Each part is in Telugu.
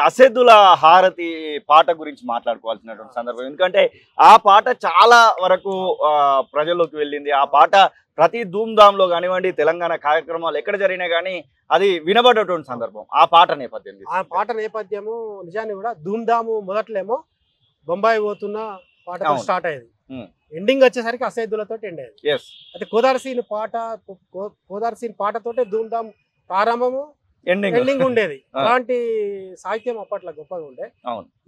అసెద్దుల హారతి పాట గురించి మాట్లాడుకోవాల్సినటువంటి సందర్భం. ఎందుకంటే ఆ పాట చాలా వరకు ప్రజల్లోకి వెళ్ళింది. ఆ పాట ప్రతి ధూమ్ధాంలో కానివ్వండి, తెలంగాణ కార్యక్రమాలు ఎక్కడ జరిగినా కానీ అది వినబడేటువంటి సందర్భం. ఆ పాట నేపథ్యం ఆ పాట నేపథ్యము నిజాన్ని కూడా ధూమ్ధాము మొదట్లేమో బొంబాయి పోతున్న పాటతో స్టార్ట్ అయ్యేది. ఎండింగ్ వచ్చేసరికి అసైదులతో ఎండ్ అయ్యేది. అయితే కోదారి సీన్ పాటతోటే ధూమ్ధామ్ ప్రారంభము ఎండింగ్ ఉండేది. అలాంటి సాహిత్యం అప్పట్లో గొప్పగా ఉండే.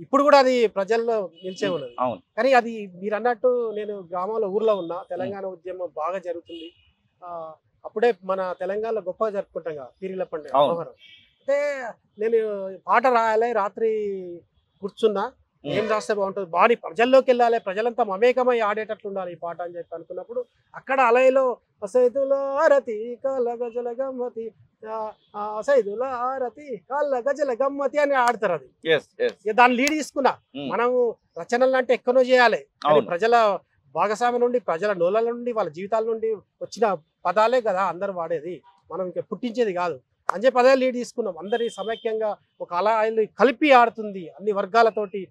ఇప్పుడు కూడా అది ప్రజల్లో నిలిచే ఉన్నది. కానీ అది మీరు అన్నట్టు నేను గ్రామంలో ఊర్లో ఉన్నా, తెలంగాణ ఉద్యమం బాగా జరుగుతుంది. అప్పుడే మన తెలంగాణలో గొప్పగా జరుపుకుంటాం కదా పీరీల పండుగ వ్యవహారం. అంటే నేను పాట రాయాలి, రాత్రి కూర్చున్నా, ఏం రాస్తే బాగుంటుంది, బాగా ప్రజల్లోకి వెళ్ళాలి, ప్రజలంతా మమేకమై ఆడేటట్లు ఉండాలి ఈ పాట అని చెప్పి అనుకున్నప్పుడు అక్కడ అలయలో సైదుల హారతి కాళ్ళ గజల గమ్మతి, సైదుల హారతి కాళ్ళ గజల గమ్మతి అని ఆడతారు. అది దాన్ని లీడ్ తీసుకున్నా. మనము రచనలు అంటే ఎక్కడో చేయాలి, ప్రజల భాగస్వామ్యం నుండి, ప్రజల నోళ్ళ నుండి, వాళ్ళ జీవితాల నుండి వచ్చిన పదాలే కదా అందరు వాడేది, మనం ఇంకా పుట్టించేది కాదు అని చెప్పి అదే లీడ్ తీసుకున్నాం. అందరి సమైక్యంగా ఒక అలా కలిపి ఆడుతుంది అన్ని వర్గాలతోటి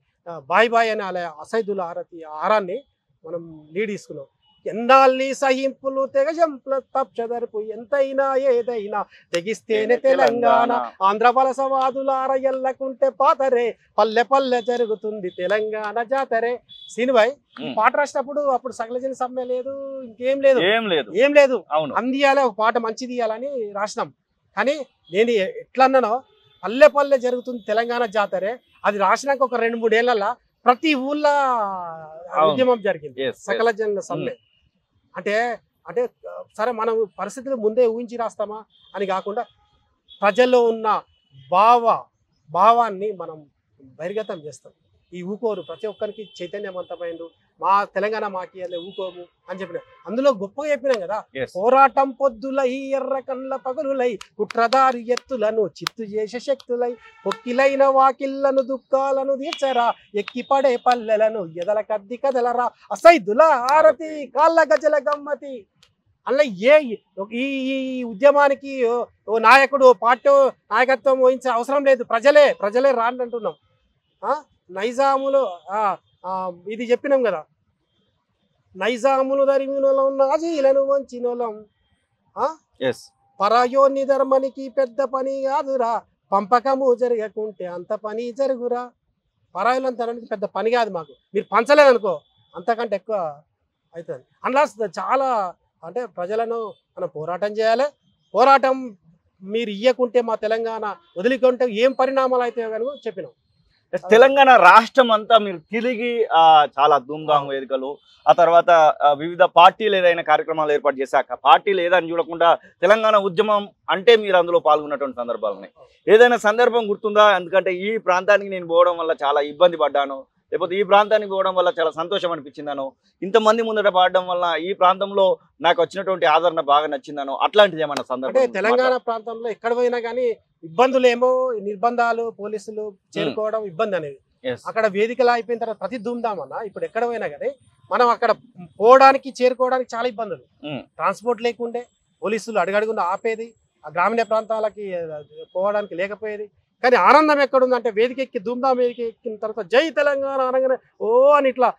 బాయ్ బాయ్ అని అలా అసైదుల హారతి ఆహారాన్ని మనం లీడ్ తీసుకున్నాం. ఎన్నాళ్ళని సహింపులు తెగజంపుల తప్చదరుపు ఎంతైనా ఏదైనా తెగిస్తేనే తెలంగాణ, ఆంధ్ర వలసవాదులార ఎల్లకుంటే పాతరే, పల్లె పల్లె జరుగుతుంది తెలంగాణ జాతరే. సీనుబాయ్ పాట రాసినప్పుడు అప్పుడు సకలజన సమ్మె లేదు, ఇంకేం లేదు, ఏం లేదు, అందియాలి, ఒక పాట మంచిది ఇయ్యాలని రాసినాం. కానీ నేను ఎట్లా అన్నానో, పల్లె పల్లె జరుగుతుంది తెలంగాణ జాతరే, అది రాసినాక ఒక 2-3 ఏళ్ళ ప్రతి ఊళ్ళో ఉద్యమం జరిగింది, సకల జన సమ్మె. అంటే అంటే సరే మనం పరిస్థితులు ముందే ఊహించి రాస్తామా అని కాకుండా ప్రజల్లో ఉన్న భావాన్ని మనం బహిర్గతం చేస్తాం. ఈ ఊకోరు ప్రతి ఒక్కరికి చైతన్యవంతమైండు, మా తెలంగాణ మాకి అనే ఊకోము అని చెప్పిన అందులో గొప్పగా చెప్పినాం కదా. పోరాటం పొద్దులై ఎర్ర కళ్ళ పగులులై కుట్రదారి ఎత్తులను చిత్తు చేసే శక్తులై పొక్కిలైన వాకిళ్లను దుఃఖాలను తీర్చరా, ఎక్కిపడే పల్లెలను ఎదల కద్ది కదలరా, అసైదుల హారతి కాళ్ళ గజల గమ్మతి. అలా ఈ ఉద్యమానికి ఓ నాయకుడు పార్టీ నాయకత్వం వహించే అవసరం లేదు, ప్రజలే రాండి అంటున్నాం. నైజాములు ఇది చెప్పినాం కదా, నైజాములు దరిమినోలం నాజీలను వంచినోలం, పరాయోని ధర్మనికి పెద్ద పని కాదురా, పంపకము జరగకుంటే అంత పని జరుగురా. పరాయులను తరడానికి పెద్ద పని కాదు మాకు, మీరు పంచలేదనుకో అంతకంటే ఎక్కువ అవుతుంది. అందులో చాలా అంటే ప్రజలను మనం పోరాటం చేయాలి, పోరాటం మీరు ఇయ్యకుంటే మా తెలంగాణ వదిలికుంటే ఏం పరిణామాలు అవుతాయో కనుక చెప్పినాం. తెలంగాణ రాష్ట్రం అంతా మీరు తిరిగి చాలా ధూమ్ధాం వేదికలు, ఆ తర్వాత వివిధ పార్టీలు ఏదైనా కార్యక్రమాలు ఏర్పాటు చేశాక పార్టీలు ఏదని చూడకుండా తెలంగాణ ఉద్యమం అంటే మీరు అందులో పాల్గొన్నటువంటి సందర్భాలు ఉన్నాయి. ఏదైనా సందర్భం గుర్తుందా? ఎందుకంటే ఈ ప్రాంతానికి నేను పోవడం వల్ల చాలా ఇబ్బంది పడ్డాను, లేకపోతే ఈ ప్రాంతానికి పోవడం వల్ల చాలా సంతోషం అనిపించిందనో, ఇంతమంది ముందట పాడడం వల్ల ఈ ప్రాంతంలో నాకు వచ్చినటువంటి ఆదరణ బాగా నచ్చిందనో, అట్లాంటిది ఏమన్నా సందర్భం? తెలంగాణ ప్రాంతంలో ఎక్కడ పోయినా కానీ ఇబ్బందులు ఏమో, నిర్బంధాలు, పోలీసులు చేరుకోవడం ఇబ్బంది అనేది. అక్కడ వేదికలు అయిపోయిన తర్వాత ప్రతి ధూమ్ధాం అన్న ఇప్పుడు ఎక్కడ పోయినా కానీ మనం అక్కడ పోవడానికి చేరుకోవడానికి చాలా ఇబ్బందులు. ట్రాన్స్పోర్ట్ లేకుండే, పోలీసులు అడుగడుగున ఆపేది, ఆ గ్రామీణ ప్రాంతాలకి పోవడానికి లేకపోయేది. కానీ ఆనందం ఎక్కడుందంటే వేదిక ఎక్కి ధూమ్ధాం వేదిక ఎక్కిన తర్వాత జై తెలంగాణ అనగానే ఓ అని ఇట్లా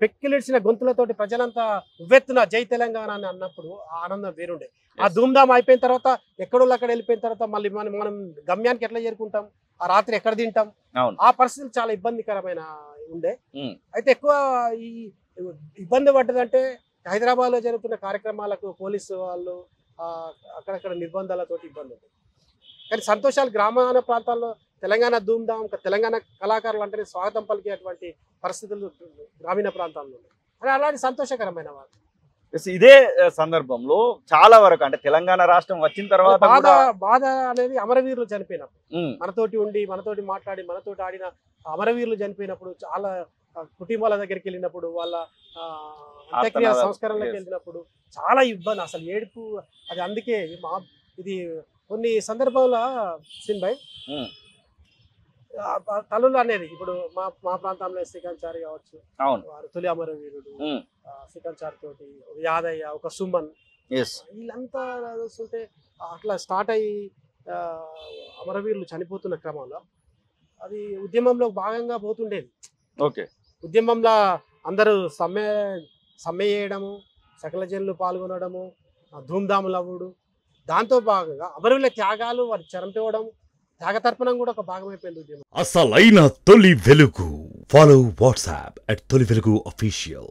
పెక్కిలిడ్చిన గొంతులతోటి ప్రజలంతా ఉవ్వెత్తున జై తెలంగాణ అని అన్నప్పుడు ఆ ఆనందం వేరుండే. ఆ ధూమ్ధాం అయిపోయిన తర్వాత ఎక్కడో అక్కడ వెళ్ళిపోయిన తర్వాత మళ్ళీ మనం గమ్యానికి ఎట్లా చేరుకుంటాం, ఆ రాత్రి ఎక్కడ తింటాం, ఆ పరిస్థితులు చాలా ఇబ్బందికరమైన ఉండే. అయితే ఎక్కువ ఈ ఇబ్బంది పడ్డదంటే హైదరాబాద్లో జరుగుతున్న కార్యక్రమాలకు పోలీసు వాళ్ళు అక్కడక్కడ నిర్బంధాలతోటి ఇబ్బంది ఉంది. కానీ సంతోషాలు గ్రామీణ ప్రాంతాల్లో తెలంగాణ ధూమ్ధాం, తెలంగాణ కళాకారులు అంటే స్వాగతం పలికేటువంటి పరిస్థితులు గ్రామీణ ప్రాంతాల్లో ఉన్నాయి. అని అలాంటి సంతోషకరమైన వారు. ఇదే సందర్భంలో చాలా వరకు అంటే తెలంగాణ రాష్ట్రం వచ్చిన తర్వాత బాధ అనేది అమరవీరులు చనిపోయినప్పుడు, మనతోటి ఉండి మనతోటి మాట్లాడి మనతోటి ఆడిన అమరవీరులు చనిపోయినప్పుడు, చాలా కుటుంబాల దగ్గరికి వెళ్ళినప్పుడు, వాళ్ళ అంత్యక్రియ సంస్కరణలకు వెళ్ళినప్పుడు చాలా ఇబ్బంది, అసలు ఏడుపు. అది అందుకే ఇది కొన్ని సందర్భాల్లో సిన్భాయ్ తల్లులు అనేది ఇప్పుడు మా ప్రాంతంలో శ్రీకాంత్ కావచ్చు, వారు తొలి అమరవీరుడు, శ్రీకాంత్ తోటి యాదయ్య, ఒక సుమన్, వీళ్ళంతా చూస్తుంటే అట్లా స్టార్ట్ అయ్యి అమరవీరులు చనిపోతున్న క్రమంలో అది ఉద్యమంలో భాగంగా పోతుండేది. ఓకే. ఉద్యమంలో అందరూ సమ్మె చేయడము, సకల జనులు పాల్గొనడము, ధూమ్ధాములు అవ్వడు, దాంతో భాగంగా అమరుల త్యాగాలు వారు చంపివ్వడం, త్యాగతర్పణం కూడా ఒక భాగమైపోయింది ఉద్యమం. అసలైన తొలి వెలుగు. ఫాలో వాట్సాప్ @తొలి వెలుగు official.